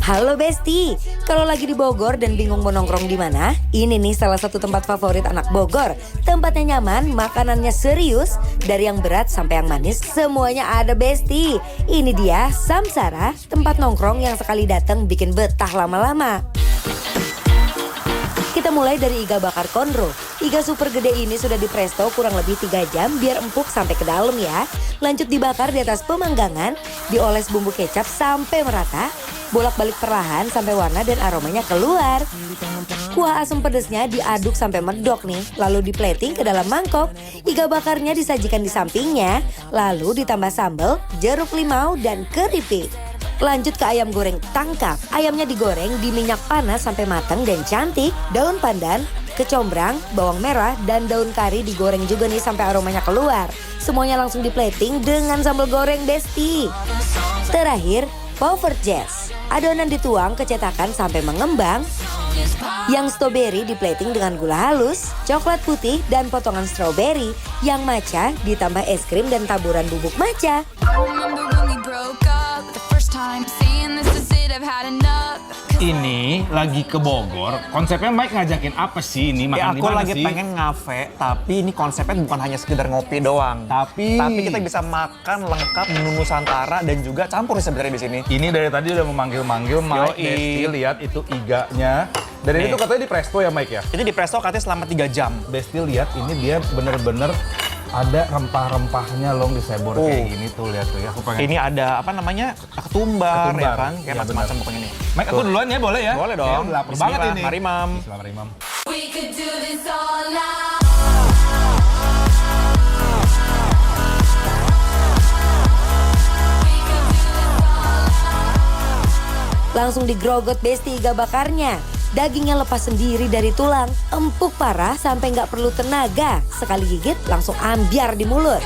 Halo Besti, kalau lagi di Bogor dan bingung mau nongkrong di mana, ini nih salah satu tempat favorit anak Bogor. Tempatnya nyaman, makanannya serius, dari yang berat sampai yang manis, semuanya ada Besti. Ini dia Samsara, tempat nongkrong yang sekali datang bikin betah lama-lama. Kita mulai dari iga bakar konro. Iga super gede ini sudah dipresto kurang lebih 3 jam biar empuk sampai ke dalam ya. Lanjut dibakar di atas pemanggangan, dioles bumbu kecap sampai merata, bolak-balik perlahan sampai warna dan aromanya keluar. Kuah asam pedasnya diaduk sampai medok nih, lalu diplating ke dalam mangkok. Iga bakarnya disajikan di sampingnya, lalu ditambah sambal, jeruk limau, dan keripik. Lanjut ke ayam goreng tangkap. Ayamnya digoreng di minyak panas sampai matang dan cantik. Daun pandan, kecombrang, bawang merah, dan daun kari digoreng juga nih sampai aromanya keluar. Semuanya langsung diplating dengan sambal goreng Besti. Terakhir, Power Jazz. Adonan dituang ke cetakan sampai mengembang. Yang strawberry diplating dengan gula halus, coklat putih, dan potongan strawberry. Yang matcha ditambah es krim dan taburan bubuk matcha. Ini lagi ke Bogor, konsepnya Mike ngajakin apa sih ini? Makan di Aku mana lagi sih? pengen ngafe, tapi ini konsepnya bukan hanya sekedar ngopi doang. Tapi kita bisa makan lengkap menu Nusantara dan juga campur sebenarnya di sini. ini dari tadi udah memanggil-manggil Mike, Yoi. Besti, lihat itu iganya. Dan ini Nih. tuh katanya di presto ya Mike ya? Itu di presto katanya selama 3 jam. Besti lihat ini dia bener-bener ada rempah-rempahnya loh di sebor kayak gini tuh, lihat tuh ya. Aku pengen. Ini ada apa namanya? Ketumbar, ya kan? Kayak Iya, macam-macam benar. pokoknya nih. Mike, aku duluan ya, boleh ya? Boleh dong. Kayaknya udah lapar banget Bismillah, ini. mari, Mam. Bismillah, mari, Mam. Langsung digrogot Besti iga bakarnya. Dagingnya lepas sendiri dari tulang, empuk parah sampai nggak perlu tenaga. Sekali gigit langsung ambiar di mulut.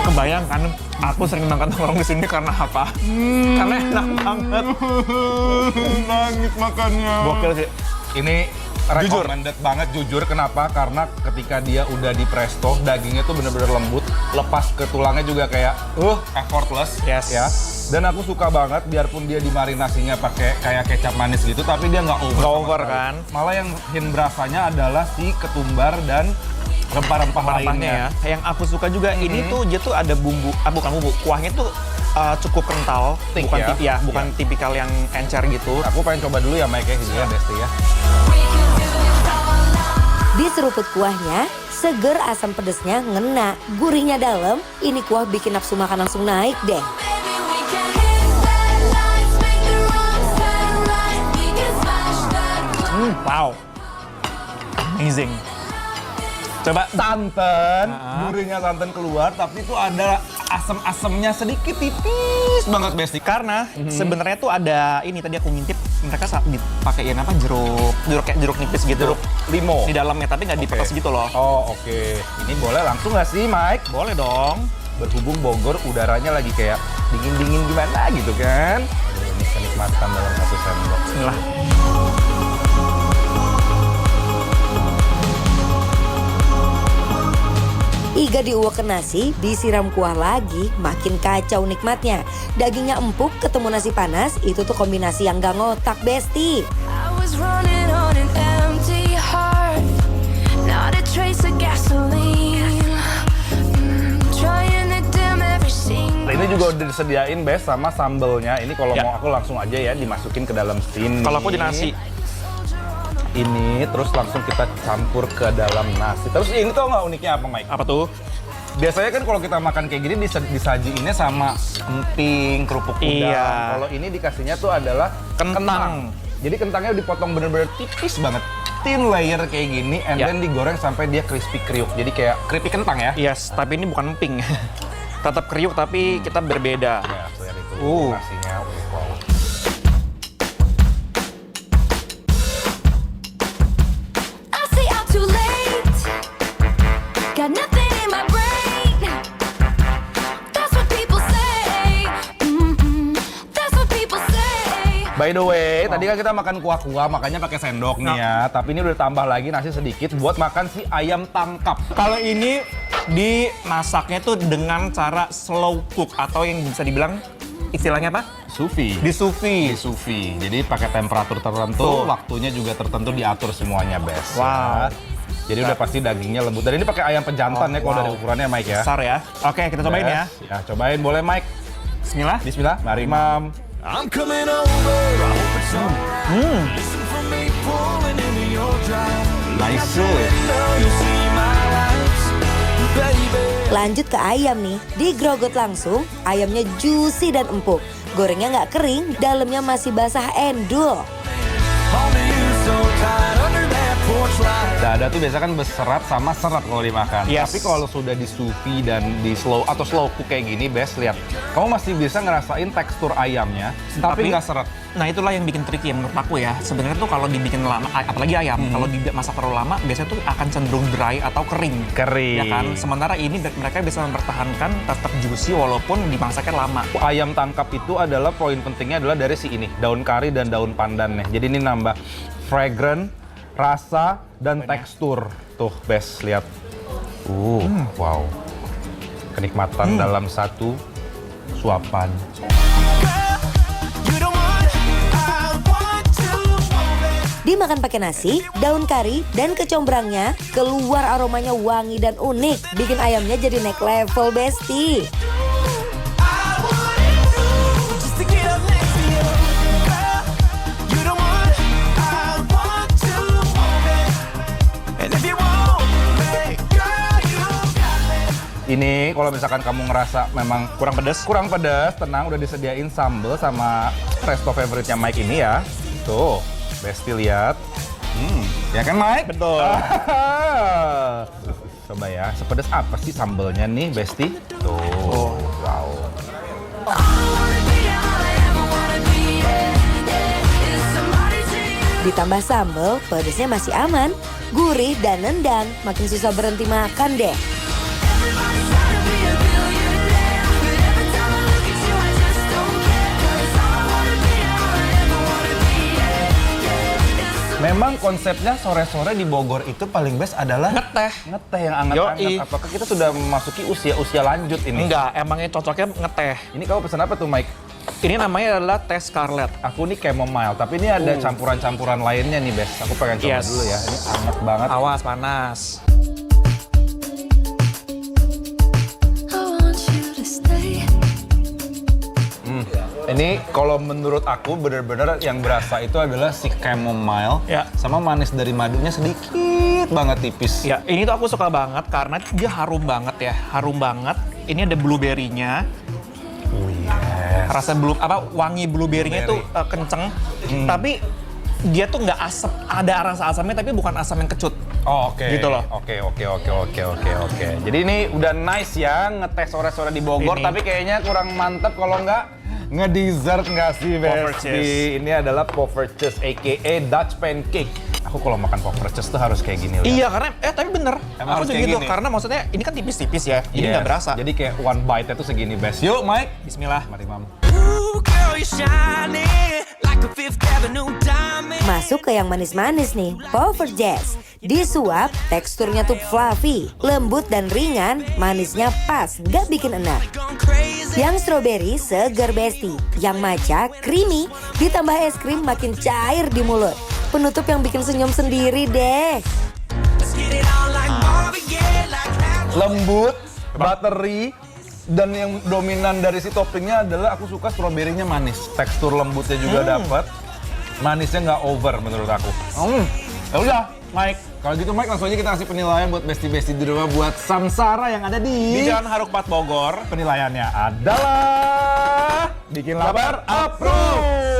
Kebayang kan, aku sering banget nongkrong di sini karena apa? Karena enak banget. Nangis makannya. Gokil sih. Ini Jujur. recommended banget, jujur. Kenapa? Karena ketika dia udah di presto, dagingnya tuh bener-bener lembut. Lepas ke tulangnya juga kayak, effortless. Yes. Ya. Dan aku suka banget, biarpun dia dimarinasinya pakai kayak kecap manis gitu, tapi dia nggak over. Nggak sama over, sekali. kan? Malah yang hint berasanya adalah si ketumbar dan rempah-rempah Rempah-rempahnya lainnya. ya. Yang aku suka juga ini tuh dia tuh ada bumbu, bukan bumbu, kuahnya tuh cukup kental, Thick bukan ya? bukan tipikal yang encer gitu. Aku pengen coba dulu ya Mike ya, gitu ya Besti ya. Di seruput kuahnya, seger asam pedesnya ngena, gurihnya dalam. Ini kuah bikin nafsu makan langsung naik deh. Wow. Amazing. Coba Santan, gurihnya santan keluar, tapi itu ada asam-asamnya sedikit tipis banget Besti. karena sebenarnya tuh ada ini tadi aku ngintip mereka dipakein apa jeruk nipis gitu. Jeruk limo. Di dalamnya tapi nggak diperes gitu loh. Oh oke. Ini boleh langsung nggak sih Mike? Boleh dong. Berhubung Bogor udaranya lagi kayak dingin-dingin gimana gitu kan. Aduh, ini kenikmatan dalam satu sendok. Bismillah. Iga diuak ke nasi, disiram kuah lagi, makin kacau nikmatnya. Dagingnya empuk, ketemu nasi panas, itu tuh kombinasi yang gak ngotak Besti. I was running on an empty heart, not a trace of gasoline. Trying to dim every single. Ini juga udah disediain Bes sama sambelnya. Ini kalau Ya. mau aku langsung aja ya dimasukin ke dalam sini. Kalau aku di nasi. Ini terus langsung kita campur ke dalam nasi. Terus ini tuh nggak uniknya apa Mike? Apa tuh? Biasanya kan kalau kita makan kayak gini disajiinnya sama emping, kerupuk udang. Iya. Kalau ini dikasihnya tuh adalah Kentang. Jadi kentangnya dipotong bener-bener tipis banget. Thin layer kayak gini, and Ya. then digoreng sampai dia crispy kriuk. Jadi kayak keripik kentang ya. Yes, tapi ini bukan emping. Tetap kriuk tapi kita berbeda. Ya, lihat itu nasinya. Wow. I say I'm too late. Got nothing in my brain. That's what people say. That's what people say. By the way, tadi kan kita makan kuah-kuah, makanya pakai sendok nih ya. Tapi ini udah tambah lagi nasi sedikit buat makan si ayam tangkap. Kalau ini Dimasaknya tuh dengan cara slow cook atau yang bisa dibilang istilahnya apa? Sufi. Di sous vide. Di sous vide. Jadi pakai temperatur tertentu, waktunya juga tertentu diatur semuanya, Bes. Wow. Ya. Jadi udah pasti dagingnya lembut. Dan ini pakai ayam pejantan ya kalau wow. dari ukurannya, Mike ya. Besar ya. Oke, kita cobain ya. Ya, cobain boleh, Mike. Bismillah. Bismillah. Mari, Mam. I'm coming over. I hope it's alright. Listen for me pulling into your drive. Nice. Now you see my lights, baby. Lanjut ke ayam nih, digrogot langsung, ayamnya juicy dan empuk. Gorengnya nggak kering, dalamnya masih basah endul. Holding you so tight under that porch light. Dada tuh biasa kan berserat sama serat kalau dimakan. Yes. Tapi kalau sudah di sous vide dan di slow cook kayak gini, Bes, lihat. Kamu masih bisa ngerasain tekstur ayamnya, tapi nggak seret. Nah itulah yang bikin tricky ya menurut aku ya. Sebenarnya tuh kalau dibikin lama, apalagi ayam, kalau dimasak terlalu lama, biasanya tuh akan cenderung dry atau kering. Kering. Ya kan? Sementara ini mereka bisa mempertahankan tetap juicy walaupun dimasaknya lama. Ayam tangkap itu adalah poin pentingnya adalah dari si ini, daun kari dan daun pandannya. Jadi ini nambah fragrant, rasa, dan tekstur. Tuh, Bes, lihat. Wow. Kenikmatan dalam satu suapan. You don't want, I want to move it. Dimakan pakai nasi, daun kari, dan kecombrangnya, keluar aromanya wangi dan unik. Bikin ayamnya jadi next level, Besti. I want it just to get up next to you. Girl, you don't want, I want to move it. And if you want me, girl, you got me. Ini kalau misalkan kamu ngerasa memang kurang pedas, tenang, udah disediain sambal sama resto favoritnya Mike ini ya. Tuh, Besti lihat. Ya kan Mike? Betul. Coba ya, sepedas apa sih sambalnya nih, Besti? Tuh, wow. Ditambah sambal, pedasnya masih aman, gurih dan nendang. Makin susah berhenti makan deh. Memang konsepnya sore-sore di Bogor itu paling best adalah ngeteh yang anget-anget. Yoi. Apakah kita sudah memasuki usia lanjut ini? Enggak, emangnya cocoknya ngeteh. Ini kamu pesan apa tuh, Mike? Ini namanya adalah teh scarlet. Aku nih chamomile, tapi ini ada campuran-campuran lainnya nih, Bes. Aku pengen coba Yes. dulu ya. Ini anget banget. Awas panas. I want you to stay. Ini kalau menurut aku bener-bener yang berasa itu adalah si chamomile Ya. sama manis dari madunya sedikit banget tipis. Ya, ini tuh aku suka banget karena dia harum banget ya. Harum banget. Ini ada blueberry-nya. Oh yes. Rasa wangi blueberry-nya itu kenceng. Tapi dia tuh nggak asam, ada rasa asamnya tapi bukan asam yang kecut. Oh, oke. Gitu loh. Oke. Jadi ini udah nice ya ngetes sore-sore di Bogor, Ini. tapi kayaknya kurang mantep kalau nggak ngedessert nggak sih, Poffertjes. Besti? Ini adalah Poffertjes, aka Dutch pancake. Aku kalau makan Poffertjes tuh harus kayak gini. Iya karena tapi bener. Emang Aku harus juga kayak gitu gini? karena maksudnya ini kan tipis-tipis ya. Jadi nggak berasa. Jadi kayak one bite-nya tuh segini, Best. Yuk, Mike. Bismillah. Mari, Mam. Ooh, girl, you're shining like a Fifth Avenue diamond. Masuk ke yang manis-manis nih, Poffertjes. Disuap, teksturnya tuh fluffy, lembut dan ringan, manisnya pas, nggak bikin enak. Gone crazy. Yang strawberry seger Besti, yang matcha creamy, ditambah es krim makin cair di mulut. Penutup yang bikin senyum sendiri deh. Let's get it on like Marvin Gaye, like Apple. Lembut, buttery, dan yang dominan dari si toppingnya adalah aku suka stroberinya manis. Tekstur lembutnya juga dapat, manisnya nggak over menurut aku. Ya udah, Mike. Kalau gitu Mike langsung aja kita kasih penilaian buat besti-besti di rumah buat Samsara yang ada Di di Jalan Haruk 4 Bogor. penilaiannya adalah bikin lapar approve.